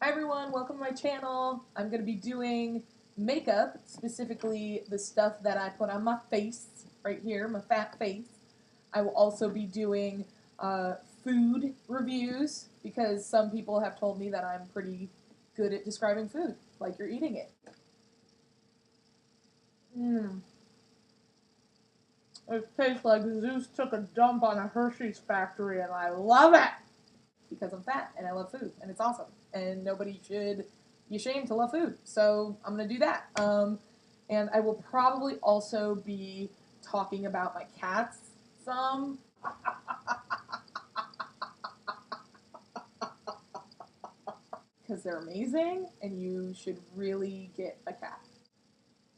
Hi everyone, welcome to my channel. I'm going to be doing makeup, specifically the stuff that I put on my face, right here, my fat face. I will also be doing food reviews, because some people have told me that I'm pretty good at describing food, like you're eating it. It tastes like Zeus took a dump on a Hershey's factory, and I love it! Because I'm fat, and I love food, and it's awesome. And nobody should be ashamed to love food. So I'm going to do that. And I will probably also be talking about my cats some. Because they're amazing, and you should really get a cat.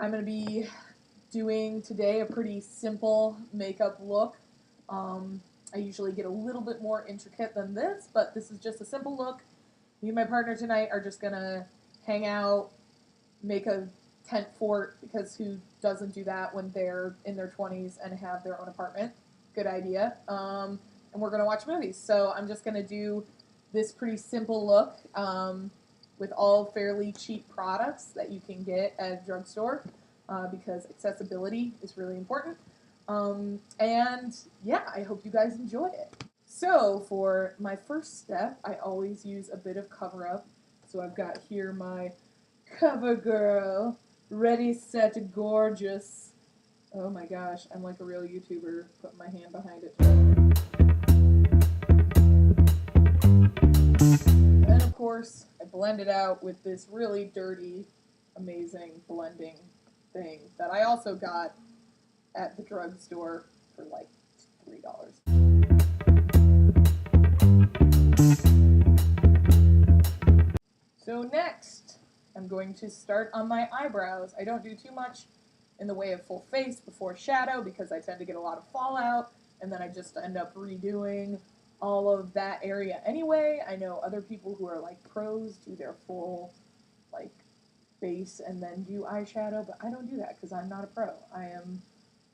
I'm going to be doing today a pretty simple makeup look. I usually get a little bit more intricate than this, but this is just a simple look. Me and my partner tonight are just gonna hang out, make a tent fort, because who doesn't do that when they're in their 20s and have their own apartment? Good idea. And we're gonna watch movies. So I'm just gonna do this pretty simple look with all fairly cheap products that you can get at a drugstore, because accessibility is really important. And yeah, I hope you guys enjoy it. So for my first step, I always use a bit of cover up. So I've got here my Covergirl, ready, set, gorgeous. Oh my gosh, I'm like a real YouTuber, putting my hand behind it. And then of course, I blend it out with this really dirty, amazing blending thing that I also got at the drugstore for like $3. So next, I'm going to start on my eyebrows. I don't do too much in the way of full face before shadow, because I tend to get a lot of fallout, and then I just end up redoing all of that area anyway. I know other people who are like pros do their full like base and then do eyeshadow, but I don't do that because I'm not a pro. I am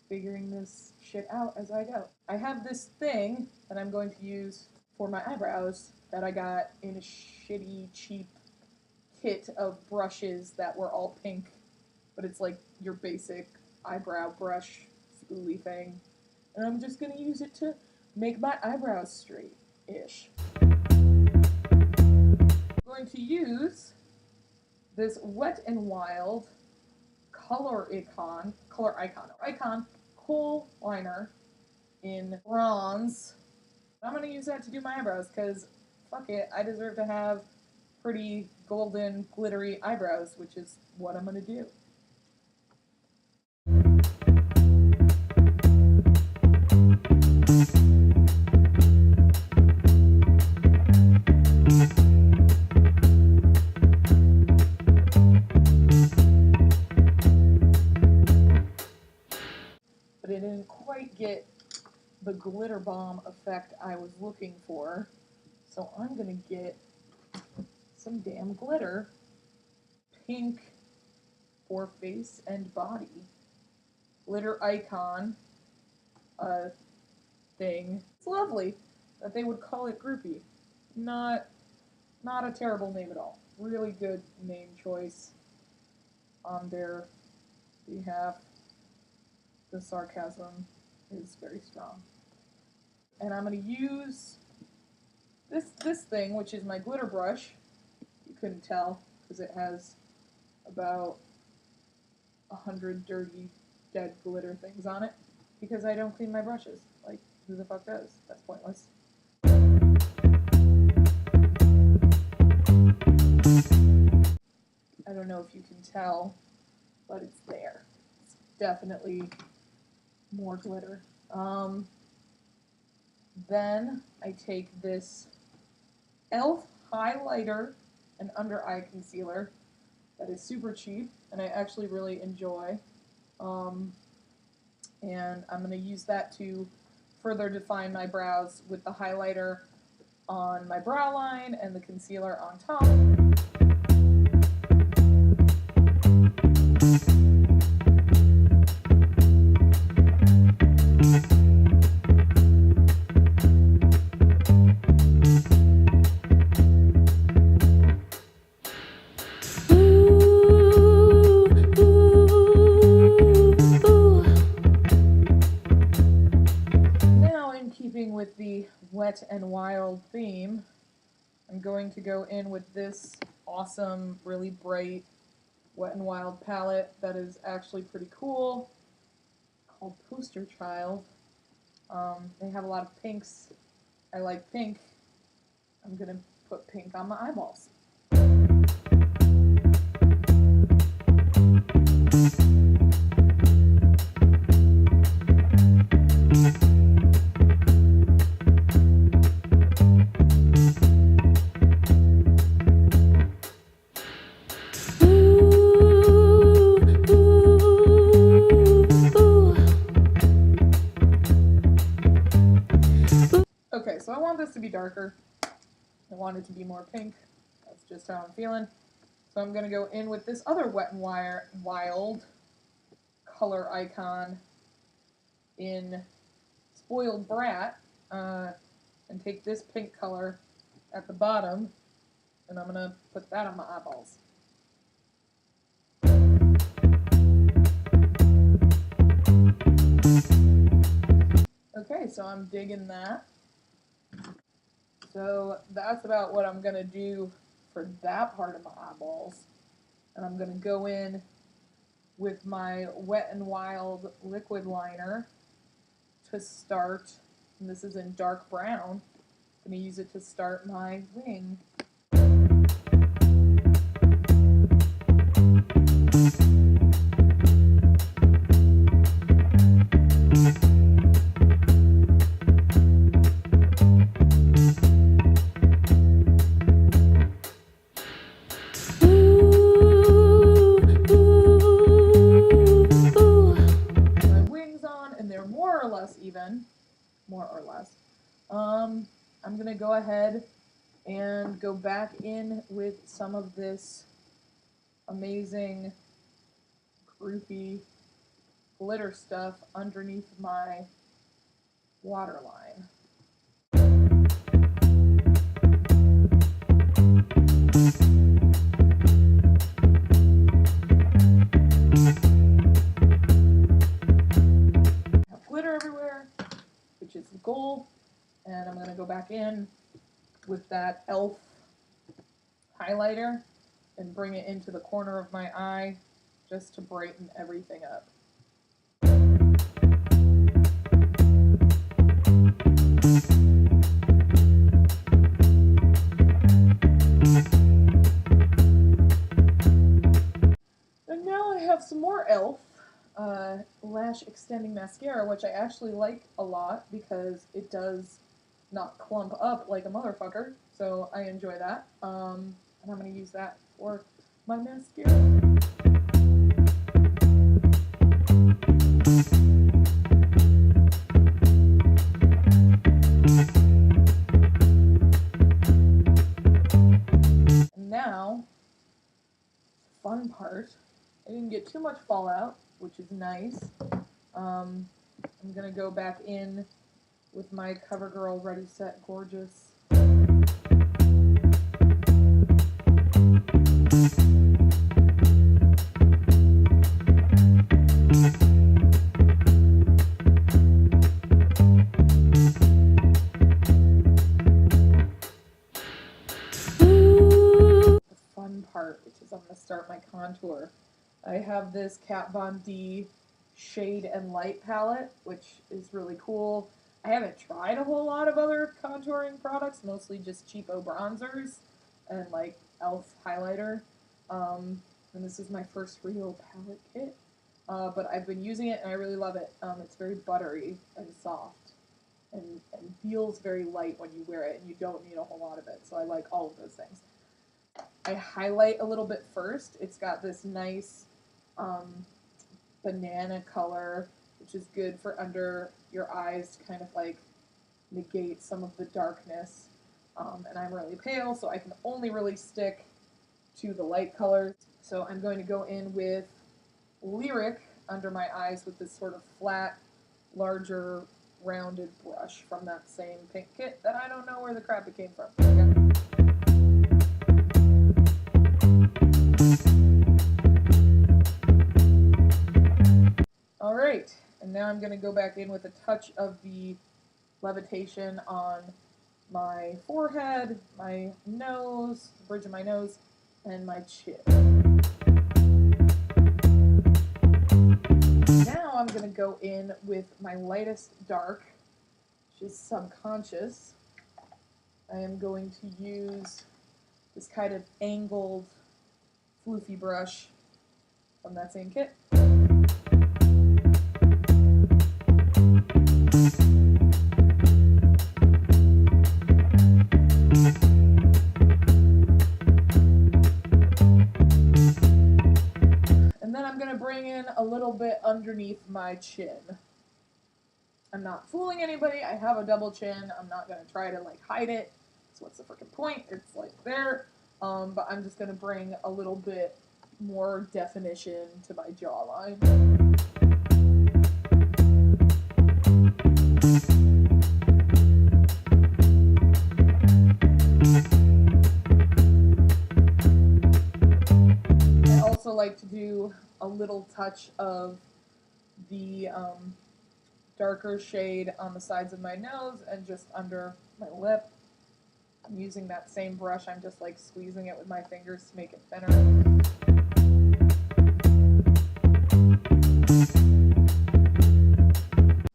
figuring this shit out as I go. I have this thing that I'm going to use for my eyebrows that I got in a shitty, cheap kit of brushes that were all pink, but it's like your basic eyebrow brush spoolie thing. And I'm just gonna use it to make my eyebrows straight-ish. I'm going to use this Wet n Wild Coloricon Kohl liner in bronze. I'm going to use that to do my eyebrows, because fuck it, I deserve to have pretty golden glittery eyebrows, which is what I'm going to do. But it didn't quite get the glitter bomb effect I was looking for, so I'm gonna get some damn glitter. Pink for face and body. Glitter icon thing. It's lovely that they would call it Groupie. Not a terrible name at all. Really good name choice on their behalf. The sarcasm is very strong. And I'm going to use this thing, which is my glitter brush. You couldn't tell because it has about 100 dirty, dead glitter things on it, because I don't clean my brushes. Like, who the fuck does? That's pointless. I don't know if you can tell, but it's there. It's definitely more glitter. Then I take this E.L.F. highlighter and under eye concealer that is super cheap and I actually really enjoy. And I'm going to use that to further define my brows with the highlighter on my brow line and the concealer on top. Wet and Wild theme, I'm going to go in with this awesome, really bright Wet and Wild palette that is actually pretty cool, called Poster Child. They have a lot of pinks. I like pink. I'm gonna put pink on my eyeballs. Okay, so I want this to be darker. I want it to be more pink. That's just how I'm feeling. So I'm going to go in with this other Wet and Wild color icon in Spoiled Brat, and take this pink color at the bottom, and I'm going to put that on my eyeballs. Okay, so I'm digging that. So that's about what I'm going to do for that part of my eyeballs. And I'm going to go in with my Wet and Wild liquid liner to start, and this is in dark brown. I'm going to use it to start my wing. More or less. I'm going to go ahead and go back in with some of this amazing Groupie glitter stuff underneath my waterline. I have glitter everywhere, which is the goal, and I'm going to go back in with that E.L.F. highlighter and bring it into the corner of my eye just to brighten everything up. And now I have some more E.L.F. Lash extending mascara, which I actually like a lot because it does not clump up like a motherfucker, so I enjoy that. And I'm going to use that for my mascara. And now, fun part, I didn't get too much fallout, which is nice. I'm going to go back in with my Covergirl Ready Set Gorgeous. The fun part, which is I'm going to start my contour. I have this Kat Von D Shade and Light palette, which is really cool. I haven't tried a whole lot of other contouring products, mostly just cheapo bronzers and like E.L.F. highlighter. And this is my first real palette kit, but I've been using it and I really love it. It's very buttery and soft and feels very light when you wear it, and you don't need a whole lot of it, so I like all of those things. I highlight a little bit first. It's got this nice banana color, which is good for under your eyes to kind of like negate some of the darkness. And I'm really pale, so I can only really stick to the light colors. So I'm going to go in with Lyric under my eyes with this sort of flat, larger, rounded brush from that same pink kit that I don't know where the crap it came from. Alright, and now I'm going to go back in with a touch of the Levitation on my forehead, my nose, the bridge of my nose, and my chin. Now I'm going to go in with my lightest dark, which is Subconscious. I am going to use this kind of angled floofy brush from that same kit. And then I'm going to bring in a little bit underneath my chin. I'm not fooling anybody. I have a double chin. I'm not going to try to like hide it. So what's the freaking point? It's like there. But I'm just going to bring a little bit more definition to my jawline. I also like to do a little touch of the darker shade on the sides of my nose and just under my lip. I'm using that same brush, I'm just like squeezing it with my fingers to make it thinner.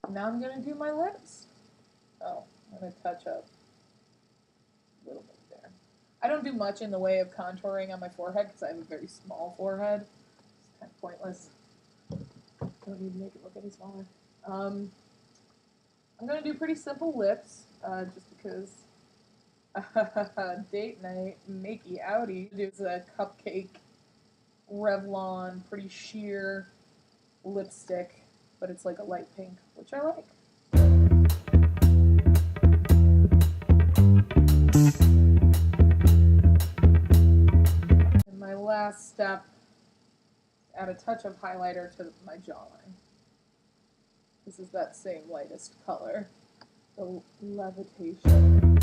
Now I'm going to do my lips. Oh, I'm going to touch up a little bit there. I don't do much in the way of contouring on my forehead because I have a very small forehead. It's kind of pointless. Don't need to make it look any smaller. I'm going to do pretty simple lips, just because date night, makey outie. It's a Cupcake Revlon, pretty sheer lipstick, but it's like a light pink, which I like. And my last step, add a touch of highlighter to my jawline. This is that same lightest color, the Levitation.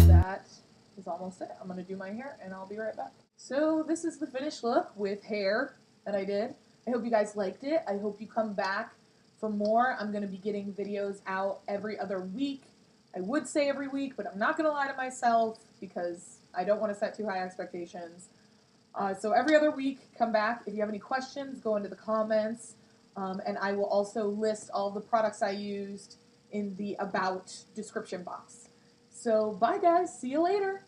That is almost it. I'm going to do my hair and I'll be right back. So this is the finished look with hair that I did. I hope you guys liked it. I hope you come back for more. I'm going to be getting videos out every other week. I would say every week, but I'm not going to lie to myself because I don't want to set too high expectations. So every other week, come back. If you have any questions, go into the comments. And I will also list all the products I used in the About description box. So bye guys, see you later.